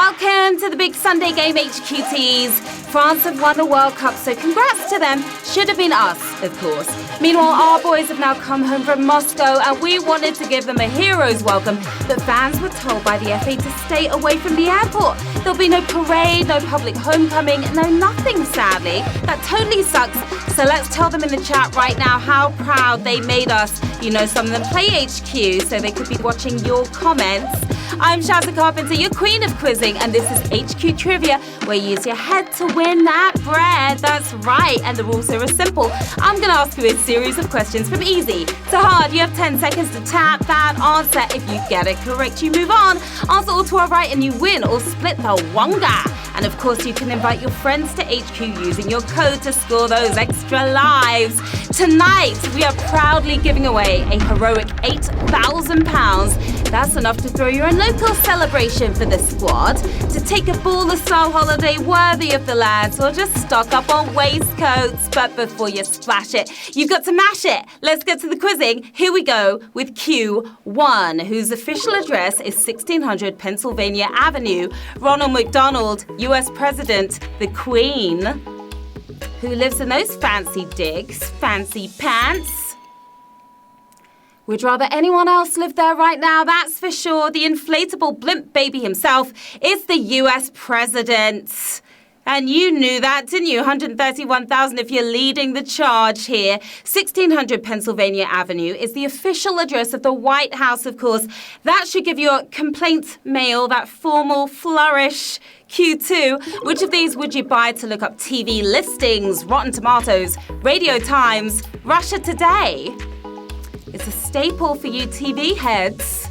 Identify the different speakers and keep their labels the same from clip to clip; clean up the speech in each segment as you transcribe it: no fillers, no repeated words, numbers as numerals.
Speaker 1: Welcome to the big Sunday game, HQTs. France have won the World Cup, so congrats to them. Should have been us, of course. Meanwhile, our boys have now come home from Moscow, and we wanted to give them a hero's welcome, but fans were told by the FA to stay away from the airport. There'll be no parade, no public homecoming, no nothing, sadly. That totally sucks. So let's tell them in the chat right now how proud they made us. You know, some of them play HQ, so they could be watching your comments. I'm Sharon Carpenter, your queen of quizzing, and this is HQ Trivia, where you use your head to win that bread. That's right, and the rules here are simple. I'm going to ask you a series of questions from easy to hard. You have 10 seconds to tap that answer. If you get it correct, you move on. Answer all 12 right and you win, or split the wonga. And of course, you can invite your friends to HQ using your code to score those extra lives. Tonight, we are proudly giving away a heroic £8,000. That's enough to throw your own local celebration for the squad, to take a baller-style holiday worthy of the lads, or just stock up on waistcoats. But before you splash it, you've got to mash it. Let's get to the quizzing. Here we go with Q1, whose official address is 1600 Pennsylvania Avenue. Ronald McDonald, US President, the Queen, who lives in those fancy digs, fancy pants. Would rather anyone else live there right now, that's for sure. The inflatable blimp baby himself is the US President. And you knew that, didn't you? 131,000 if you're leading the charge here. 1600 Pennsylvania Avenue is the official address of the White House, of course. That should give you a complaint mail, that formal flourish. Q2, which of these would you buy to look up TV listings, Rotten Tomatoes, Radio Times, Russia Today? It's a staple for you TV heads.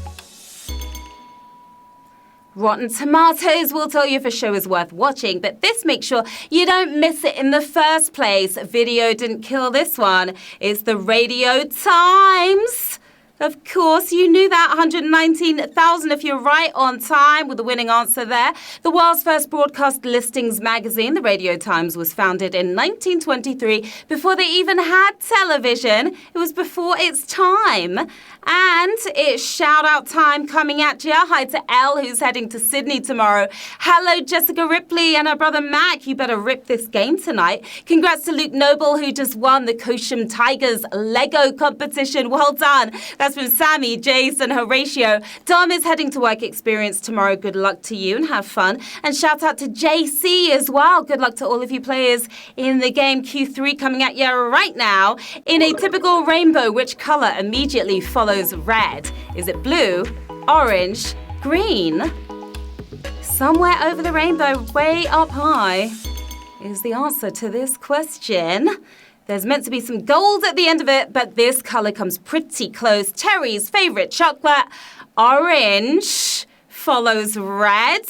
Speaker 1: Rotten Tomatoes will tell you if a show is worth watching, but this makes sure you don't miss it in the first place. Video didn't kill this one. It's the Radio Times. Of course, you knew that. 119,000 if you're right on time with the winning answer there. The world's first broadcast listings magazine, the Radio Times, was founded in 1923 before they even had television. It was before its time. And it's shout-out time coming at you. Hi to Elle, who's heading to Sydney tomorrow. Hello, Jessica Ripley and her brother Mac. You better rip this game tonight. Congrats to Luke Noble, who just won the Kosham Tigers Lego competition. Well done. That's from Sammy, Jason, Horatio. Dom is heading to work experience tomorrow. Good luck to you and have fun. And shout out to JC as well. Good luck to all of you players in the game. Q3 coming at you right now. In a typical rainbow, which color immediately follows red? Is it blue, orange, green? Somewhere over the rainbow, way up high, is the answer to this question. There's meant to be some gold at the end of it, but this color comes pretty close. Terry's favorite chocolate, orange, follows red.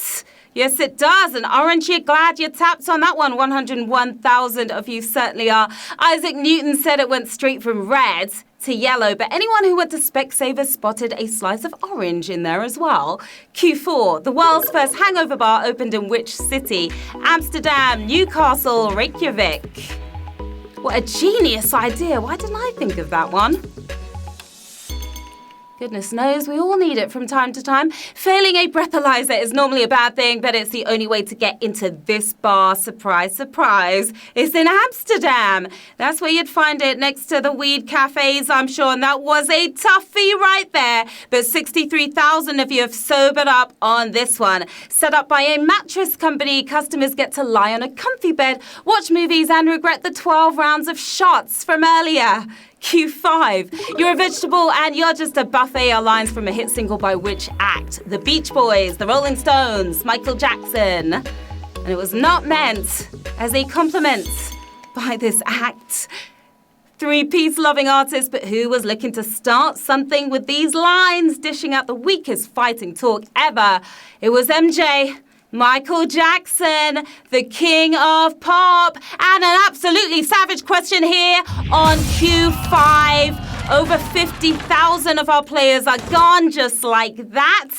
Speaker 1: Yes, it does. And orange, you're glad you tapped on that one. 101,000 of you certainly are. Isaac Newton said it went straight from red to yellow, but anyone who went to Specsavers spotted a slice of orange in there as well. Q4, the world's first hangover bar opened in which city? Amsterdam, Newcastle, Reykjavik. What a genius idea. Why didn't I think of that one? Goodness knows, we all need it from time to time. Failing a breathalyzer is normally a bad thing, but it's the only way to get into this bar. Surprise, surprise. It's in Amsterdam. That's where you'd find it, next to the weed cafes, I'm sure. And that was a toughie right there. But 63,000 of you have sobered up on this one. Set up by a mattress company, customers get to lie on a comfy bed, watch movies, and regret the 12 rounds of shots from earlier. Q5. You're a vegetable and you're just a buffet are lines from a hit single by which act? The Beach Boys, the Rolling Stones, Michael Jackson. And it was not meant as a compliment by this act. Three-piece loving artist, but who was looking to start something with these lines, dishing out the weakest fighting talk ever? It was MJ. Michael Jackson, the king of pop. And an absolutely savage question here on Q5. Over 50,000 of our players are gone just like that.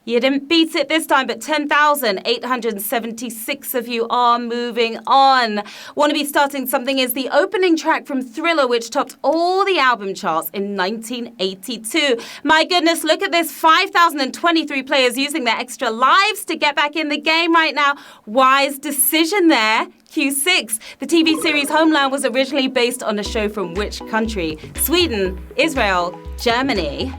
Speaker 1: You didn't beat it this time, but 10,876 of you are moving on. Wanna Be Starting Something is the opening track from Thriller, which topped all the album charts in 1982. My goodness, look at this. 5,023 players using their extra lives to get back in the game right now. Wise decision there. Q6. The TV series Homeland was originally based on a show from which country? Sweden, Israel, Germany.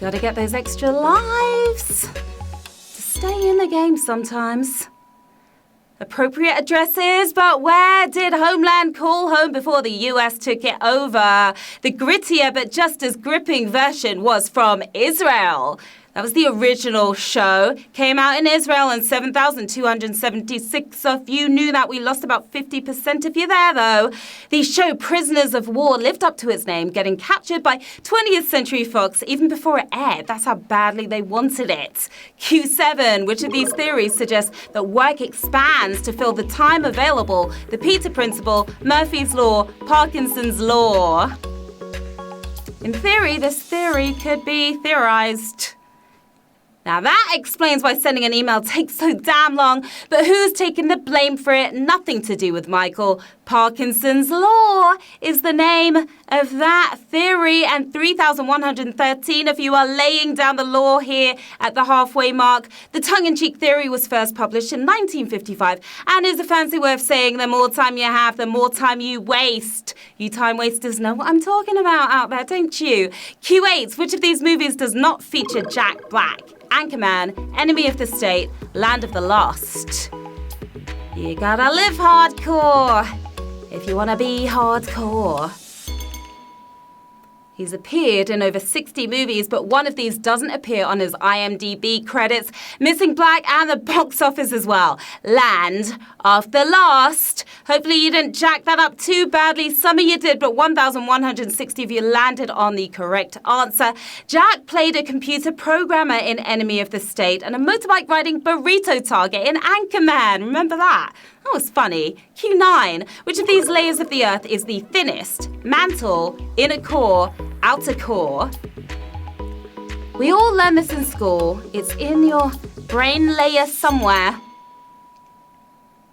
Speaker 1: Gotta get those extra lives to stay in the game sometimes. Appropriate addresses, but where did Homeland call home before the US took it over? The grittier but just as gripping version was from Israel. That was the original show. Came out in Israel, and 7,276 of you knew that. We lost about 50% of you there, though. The show Prisoners of War lived up to its name, getting captured by 20th Century Fox even before it aired. That's how badly they wanted it. Q7, which of these theories suggests that work expands to fill the time available? The Peter Principle, Murphy's Law, Parkinson's Law. In theory, this theory could be theorized. Now that explains why sending an email takes so damn long, but who's taking the blame for it? Nothing to do with Michael. Parkinson's Law is the name of that theory, and 3,113 of you are laying down the law here at the halfway mark. The tongue-in-cheek theory was first published in 1955 and is a fancy way of saying the more time you have, the more time you waste. You time wasters know what I'm talking about out there, don't you? Q8, which of these movies does not feature Jack Black? Anchorman, Enemy of the State, Land of the Lost. You gotta live hardcore if you wanna be hardcore. He's appeared in over 60 movies, but one of these doesn't appear on his IMDb credits. Missing Black and the box office as well. Land of the Lost. Hopefully you didn't jack that up too badly. Some of you did, but 1,160 of you landed on the correct answer. Jack played a computer programmer in Enemy of the State and a motorbike riding burrito target in Anchorman. Remember that? That was funny. Q9. Which of these layers of the Earth is the thinnest? Mantle, inner core, outer core. We all learn this in school. It's in your brain layer somewhere.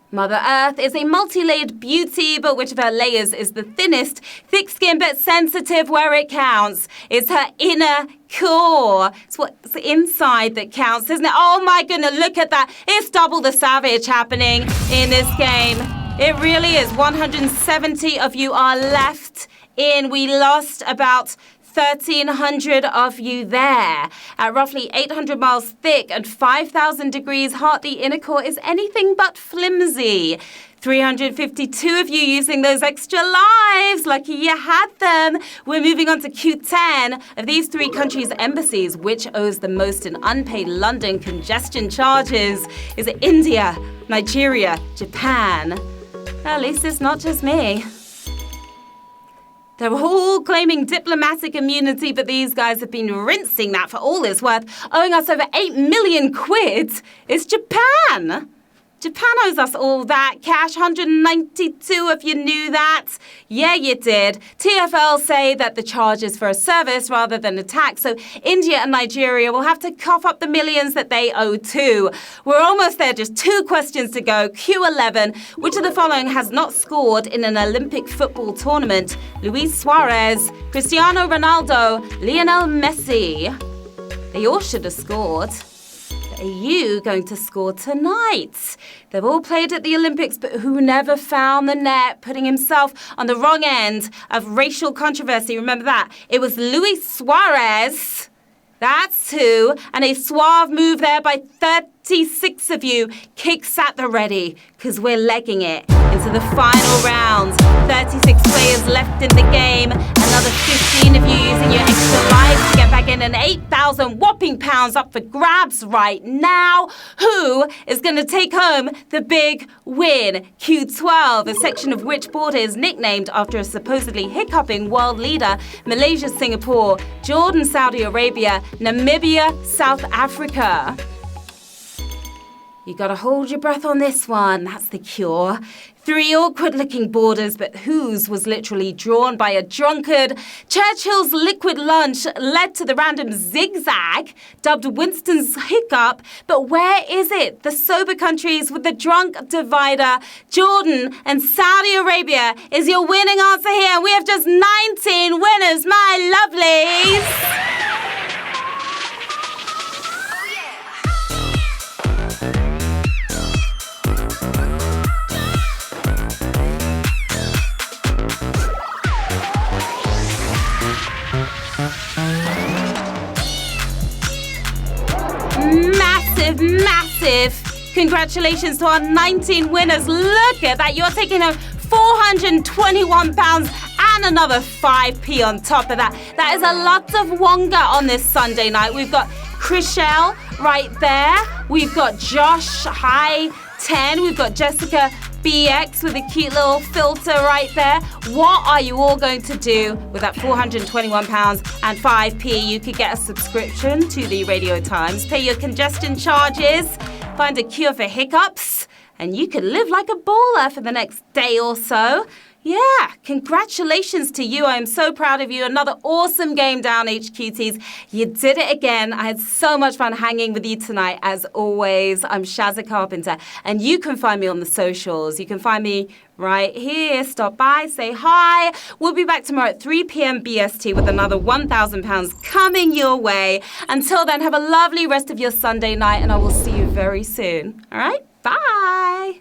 Speaker 1: Mother Earth is a multi-layered beauty, but which of her layers is the thinnest? Thick-skinned but sensitive where it counts. It's her inner core. It's what's inside that counts, isn't it? Oh my goodness, look at that. It's double the savage happening in this game. It really is. 170 of you are left in. We lost about 1,300 of you there. At roughly 800 miles thick and 5,000 degrees hot, the inner core is anything but flimsy. 352 of you using those extra lives. Lucky you had them. We're moving on to Q10. Of these three countries' embassies, which owes the most in unpaid London congestion charges? Is it India, Nigeria, Japan? At least it's not just me. They're all claiming diplomatic immunity, but these guys have been rinsing that for all it's worth, owing us over 8 million quid. It's Japan. Japan owes us all that cash. 192 of you knew that. Yeah, you did. TfL say that the charge is for a service rather than a tax, so India and Nigeria will have to cough up the millions that they owe too. We're almost there, just 2 questions to go. Q11, which of the following has not scored in an Olympic football tournament? Luis Suarez, Cristiano Ronaldo, Lionel Messi. They all should have scored. Are you going to score tonight? They've all played at the Olympics, but who never found the net, putting himself on the wrong end of racial controversy? Remember that? It was Luis Suarez. That's who. And a suave move there by 36 of you. Kicks at the ready, because we're legging it into the final round. 36 players left in the game. Another 15 of you using your extra lives to get back in, and 8,000 whopping pounds up for grabs right now. Who is going to take home the big win? Q12, a section of which border is nicknamed after a supposedly hiccuping world leader? Malaysia, Singapore, Jordan, Saudi Arabia, Namibia, South Africa. You gotta hold your breath on this one. That's the cure. 3 awkward-looking borders, but whose was literally drawn by a drunkard. Churchill's liquid lunch led to the random zigzag, dubbed Winston's hiccup. But where is it? The sober countries with the drunk divider. Jordan and Saudi Arabia is your winning answer here. We have just 19 winners, my lovelies. Massive congratulations to our 19 winners. Look at that. You're taking home £421 and another 5p on top of that. That is a lot of wonga on this Sunday night. We've got Chriselle right there. We've got Josh, hi, 10. We've got Jessica BX with a cute little filter right there. What are you all going to do with that £421 and 5p? You could get a subscription to the Radio Times, pay your congestion charges, find a cure for hiccups, and you could live like a baller for the next day or so. Yeah, congratulations to you. I am so proud of you. Another awesome game down, HQTs. You did it again. I had so much fun hanging with you tonight, as always. I'm Sharon Carpenter, and you can find me on the socials. You can find me right here. Stop by, say hi. We'll be back tomorrow at 3 p.m. BST with another £1,000 coming your way. Until then, have a lovely rest of your Sunday night, and I will see you very soon. All right? Bye.